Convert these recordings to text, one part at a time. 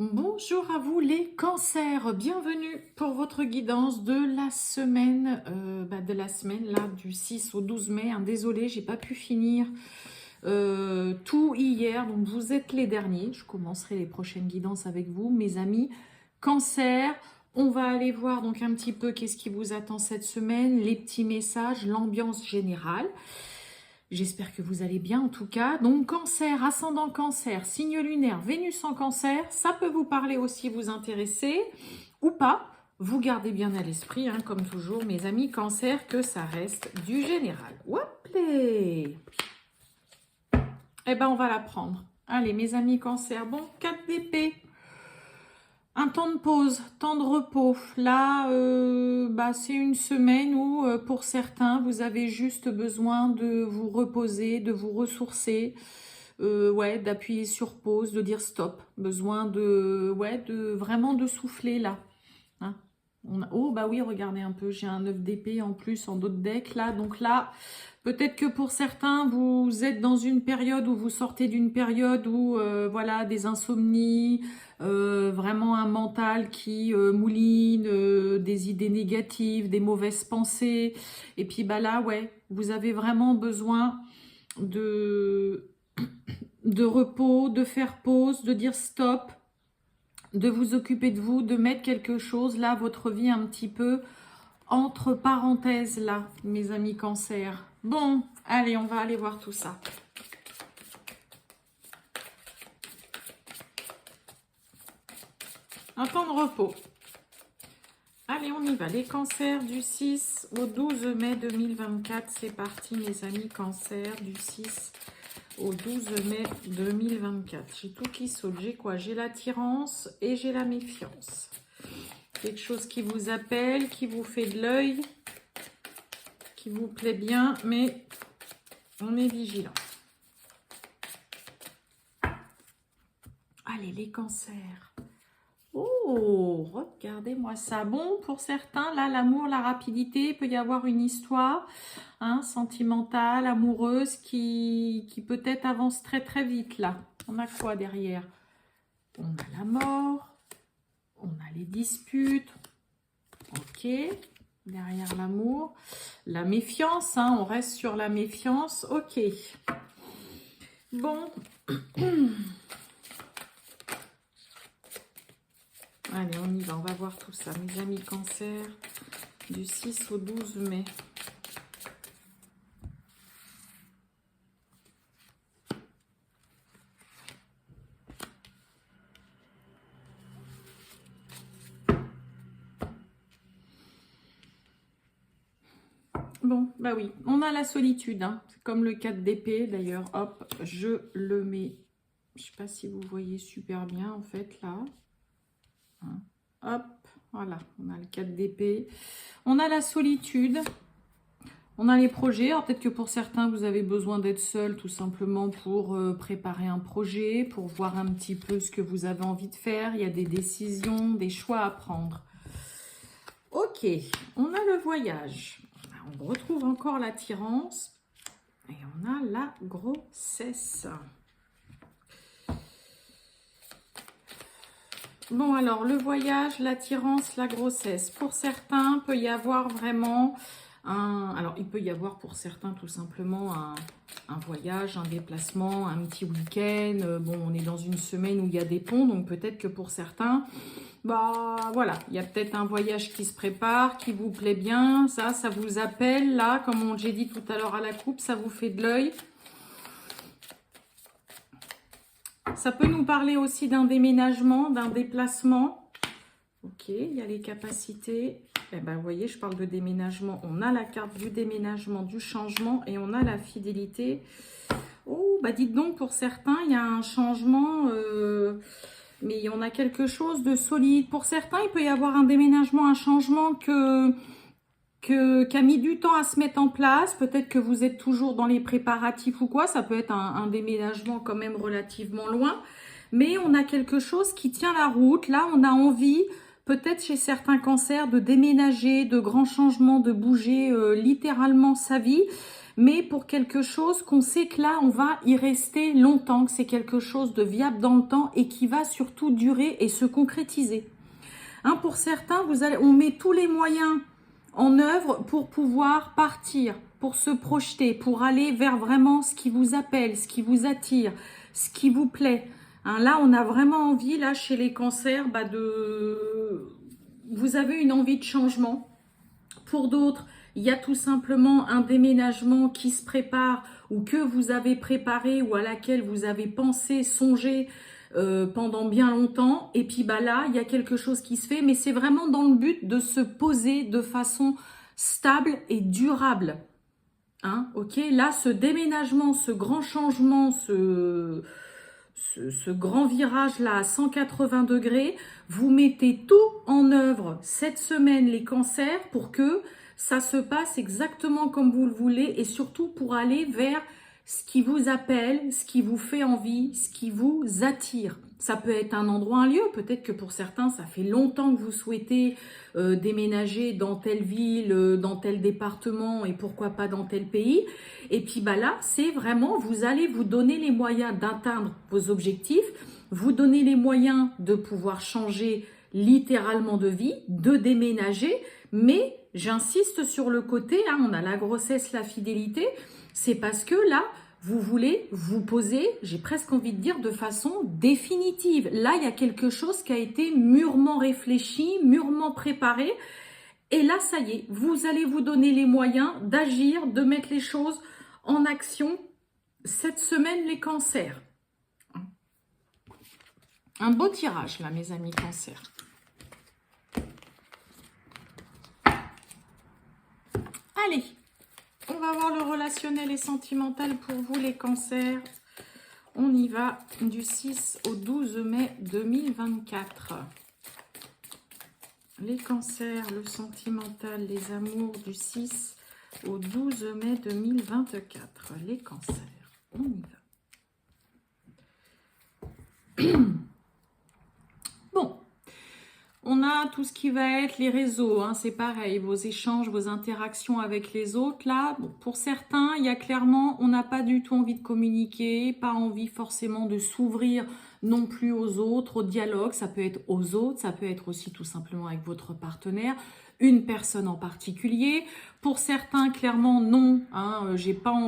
Bonjour à vous les cancers, bienvenue pour votre guidance de la semaine, là du 6 au 12 mai. Désolée, j'ai pas pu finir tout hier, donc vous êtes les derniers. Je commencerai les prochaines guidances avec vous, mes amis cancer. On va aller voir donc un petit peu qu'est-ce qui vous attend cette semaine, les petits messages, l'ambiance générale. J'espère que vous allez bien en tout cas. Donc cancer, ascendant cancer, signe lunaire, Vénus en cancer, ça peut vous parler aussi, vous intéresser ou pas. Vous gardez bien à l'esprit, comme toujours mes amis cancer, que ça reste du général. Hop là. Eh ben on va la prendre. Allez mes amis cancer, bon 4 d'épée. Un temps de pause, temps de repos. Là, c'est une semaine où, pour certains, vous avez juste besoin de vous reposer, de vous ressourcer, d'appuyer sur pause, de dire stop. Besoin de vraiment de souffler là. Hein. Oh, bah oui, regardez un peu, j'ai un 9 d'épée en plus en d'autres decks là. Donc là, peut-être que pour certains, vous êtes dans une période où vous sortez d'une période où, des insomnies, vraiment un mental qui mouline, des idées négatives, des mauvaises pensées. Et puis bah là, ouais, vous avez vraiment besoin de repos, de faire pause, de dire stop, de vous occuper de vous, de mettre quelque chose, là, votre vie un petit peu entre parenthèses, là, mes amis cancer. Bon, allez, on va aller voir tout ça. Un temps de repos. Allez, on y va. Les cancers du 6 au 12 mai 2024. C'est parti, mes amis cancers, du 6 au 12 mai 2024. J'ai tout qui saute. J'ai quoi? J'ai l'attirance et j'ai la méfiance. Quelque chose qui vous appelle, qui vous fait de l'œil, qui vous plaît bien, mais on est vigilant. Allez, les cancers. Oh, regardez-moi ça. Bon, pour certains, là, l'amour, la rapidité, il peut y avoir une histoire sentimentale, amoureuse, qui peut-être avance très très vite, là. On a quoi derrière? On a la mort, on a les disputes, ok, derrière l'amour. La méfiance, on reste sur la méfiance, ok. Bon. Allez, on y va, on va voir tout ça. Mes amis cancer, du 6 au 12 mai. Bon, bah oui, on a la solitude, c'est comme le 4 d'épée. D'ailleurs, hop, je le mets. Je ne sais pas si vous voyez super bien, en fait, là. Hop, voilà, on a le 4 d'épée. On a la solitude. On a les projets. Alors, peut-être que pour certains, vous avez besoin d'être seul, tout simplement, pour préparer un projet, pour voir un petit peu ce que vous avez envie de faire. Il y a des décisions, des choix à prendre. Ok, on a le voyage. On retrouve encore l'attirance et on a la grossesse. Bon, alors, le voyage, l'attirance, la grossesse. Pour certains, il peut y avoir vraiment alors, il peut y avoir pour certains tout simplement un voyage, un déplacement, un petit week-end. Bon, on est dans une semaine où il y a des ponts, donc peut-être que pour certains, voilà, il y a peut-être un voyage qui se prépare, qui vous plaît bien. Ça vous appelle, là, comme j'ai dit tout à l'heure à la coupe, ça vous fait de l'œil. Ça peut nous parler aussi d'un déménagement, d'un déplacement. Ok, il y a les capacités. Eh ben, vous voyez, je parle de déménagement. On a la carte du déménagement, du changement et on a la fidélité. Oh, bah dites donc, pour certains, il y a un changement, mais on a quelque chose de solide. Pour certains, il peut y avoir un déménagement, un changement qui a mis du temps à se mettre en place. Peut-être que vous êtes toujours dans les préparatifs ou quoi. Ça peut être un déménagement quand même relativement loin. Mais on a quelque chose qui tient la route. Là, on a envie, peut-être chez certains cancers, de déménager, de grands changements, de bouger littéralement sa vie. mais pour quelque chose qu'on sait que là, on va y rester longtemps, que c'est quelque chose de viable dans le temps et qui va surtout durer et se concrétiser. Hein, pour certains, on met tous les moyens en œuvre pour pouvoir partir, pour se projeter, pour aller vers vraiment ce qui vous appelle, ce qui vous attire, ce qui vous plaît. Hein, là, on a vraiment envie, là, chez les cancers, vous avez une envie de changement. Pour d'autres, il y a tout simplement un déménagement qui se prépare ou que vous avez préparé ou à laquelle vous avez pensé, songé pendant bien longtemps. Et puis là, il y a quelque chose qui se fait, mais c'est vraiment dans le but de se poser de façon stable et durable. Hein, ok, là, ce déménagement, ce grand changement, ce grand virage-là à 180 degrés, vous mettez tout en œuvre cette semaine, les cancers, pour que ça se passe exactement comme vous le voulez et surtout pour aller vers ce qui vous appelle, ce qui vous fait envie, ce qui vous attire. Ça peut être un endroit, un lieu. Peut-être que pour certains, ça fait longtemps que vous souhaitez déménager dans telle ville, dans tel département et pourquoi pas dans tel pays. Et puis là, c'est vraiment, vous allez vous donner les moyens d'atteindre vos objectifs, vous donner les moyens de pouvoir changer littéralement de vie, de déménager. Mais j'insiste sur le côté, hein, on a la grossesse, la fidélité, c'est parce que là, vous voulez vous poser, j'ai presque envie de dire, de façon définitive. Là, il y a quelque chose qui a été mûrement réfléchi, mûrement préparé. Et là, ça y est, vous allez vous donner les moyens d'agir, de mettre les choses en action. Cette semaine, les cancers. Un beau tirage, là, mes amis cancers. Allez, on va voir le relationnel et sentimental pour vous, les cancers. On y va du 6 au 12 mai 2024. Les cancers, le sentimental, les amours du 6 au 12 mai 2024. Les cancers, on y va. Bon, on a tout ce qui va être les réseaux, hein, c'est pareil, vos échanges, vos interactions avec les autres. Là, bon, pour certains, il y a clairement, on n'a pas du tout envie de communiquer, pas envie forcément de s'ouvrir non plus aux autres, au dialogue. Ça peut être aux autres, ça peut être aussi tout simplement avec votre partenaire, une personne en particulier. Pour certains, clairement, non. Hein,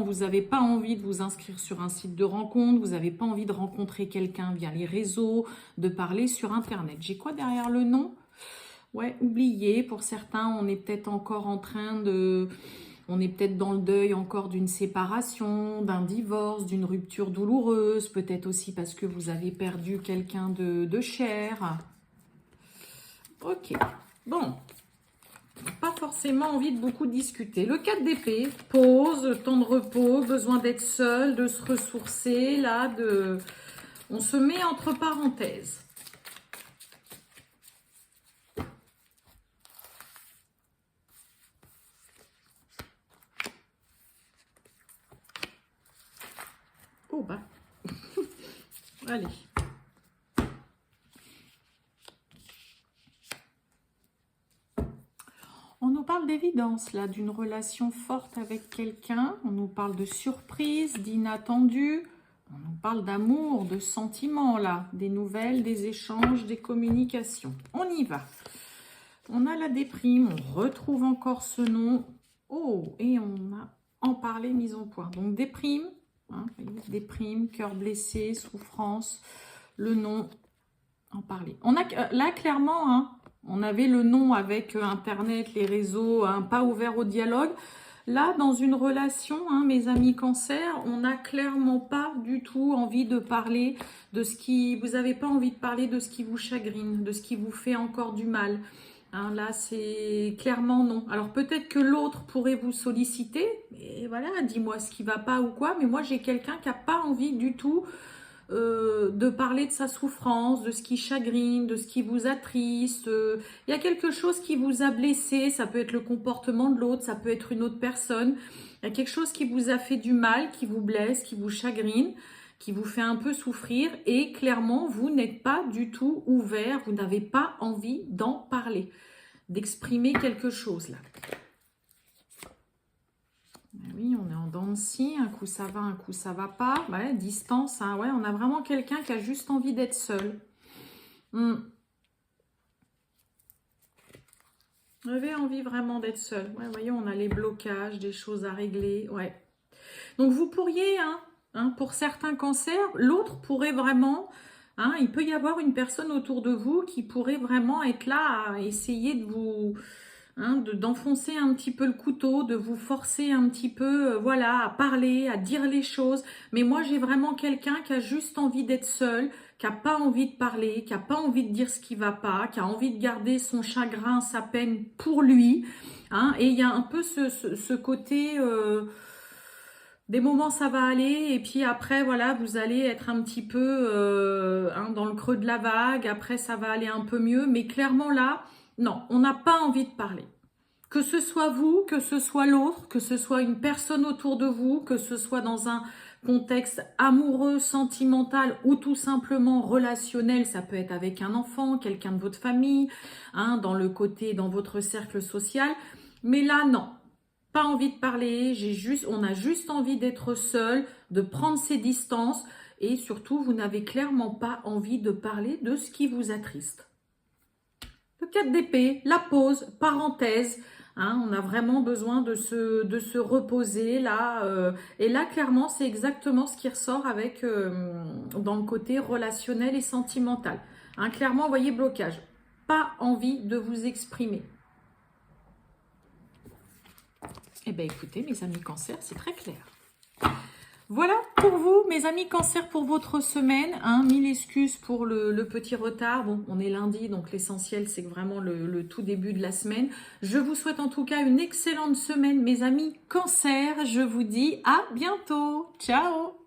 vous n'avez pas envie de vous inscrire sur un site de rencontre, vous n'avez pas envie de rencontrer quelqu'un via les réseaux, de parler sur Internet. J'ai quoi derrière le non? Ouais, oublié. Pour certains, on est peut-être encore en train de... On est peut-être dans le deuil encore d'une séparation, d'un divorce, d'une rupture douloureuse. Peut-être aussi parce que vous avez perdu quelqu'un de cher. Ok, bon. Pas forcément envie de beaucoup discuter. Le 4 d'épée, pause, temps de repos, besoin d'être seul, de se ressourcer, là, on se met entre parenthèses. Oh bah, allez. On nous parle d'évidence, là, d'une relation forte avec quelqu'un. On nous parle de surprise, d'inattendu. On nous parle d'amour, de sentiments, là. Des nouvelles, des échanges, des communications. On y va. On a la déprime. On retrouve encore ce nom. Oh, et on a en parlé, mise au point. Donc, déprime. Hein, déprime, cœur blessé, souffrance. Le nom, en parler. On a là, clairement... Hein, on avait le non avec Internet, les réseaux, hein, pas ouvert au dialogue. Là, dans une relation, hein, mes amis cancers, on n'a clairement pas du tout envie de parler de ce qui... Vous n'avez pas envie de parler de ce qui vous chagrine, de ce qui vous fait encore du mal. Hein, là, c'est clairement non. Alors, peut-être que l'autre pourrait vous solliciter. Et voilà, dis-moi ce qui ne va pas ou quoi. Mais moi, j'ai quelqu'un qui n'a pas envie du tout... de parler de sa souffrance, de ce qui chagrine, de ce qui vous attriste. Il y a quelque chose qui vous a blessé, ça peut être le comportement de l'autre, ça peut être une autre personne. Il y a quelque chose qui vous a fait du mal, qui vous blesse, qui vous chagrine, qui vous fait un peu souffrir et clairement, vous n'êtes pas du tout ouvert, vous n'avez pas envie d'en parler, d'exprimer quelque chose là. Oui, on est en dents de scie, un coup ça va, un coup ça va pas. Ouais, distance, hein, ouais, on a vraiment quelqu'un qui a juste envie d'être seul. Hmm. Vous avez envie vraiment d'être seul. Ouais, voyez, on a les blocages, des choses à régler. Ouais. Donc vous pourriez, pour certains cancers, l'autre pourrait vraiment, il peut y avoir une personne autour de vous qui pourrait vraiment être là à essayer de vous, d'enfoncer un petit peu le couteau, de vous forcer un petit peu, voilà, à parler, à dire les choses. Mais moi, j'ai vraiment quelqu'un qui a juste envie d'être seul, qui a pas envie de parler, qui a pas envie de dire ce qui va pas, qui a envie de garder son chagrin, sa peine pour lui. Et il y a un peu ce côté... des moments ça va aller et puis après voilà vous allez être un petit peu dans le creux de la vague, après ça va aller un peu mieux, mais clairement là non, on n'a pas envie de parler. Que ce soit vous, que ce soit l'autre, que ce soit une personne autour de vous, que ce soit dans un contexte amoureux, sentimental ou tout simplement relationnel, ça peut être avec un enfant, quelqu'un de votre famille, dans le côté, dans votre cercle social. Mais là, non, pas envie de parler, on a juste envie d'être seul, de prendre ses distances et surtout, vous n'avez clairement pas envie de parler de ce qui vous attriste. Le 4 d'épée, la pause, parenthèse, on a vraiment besoin de se reposer là. Et là, clairement, c'est exactement ce qui ressort avec dans le côté relationnel et sentimental. Clairement, vous voyez, blocage. Pas envie de vous exprimer. Eh bien, écoutez, mes amis cancer, c'est très clair. Voilà pour vous, mes amis cancer, pour votre semaine. Mille excuses pour le petit retard. Bon, on est lundi, donc l'essentiel, c'est vraiment le tout début de la semaine. Je vous souhaite en tout cas une excellente semaine, mes amis cancer. Je vous dis à bientôt. Ciao!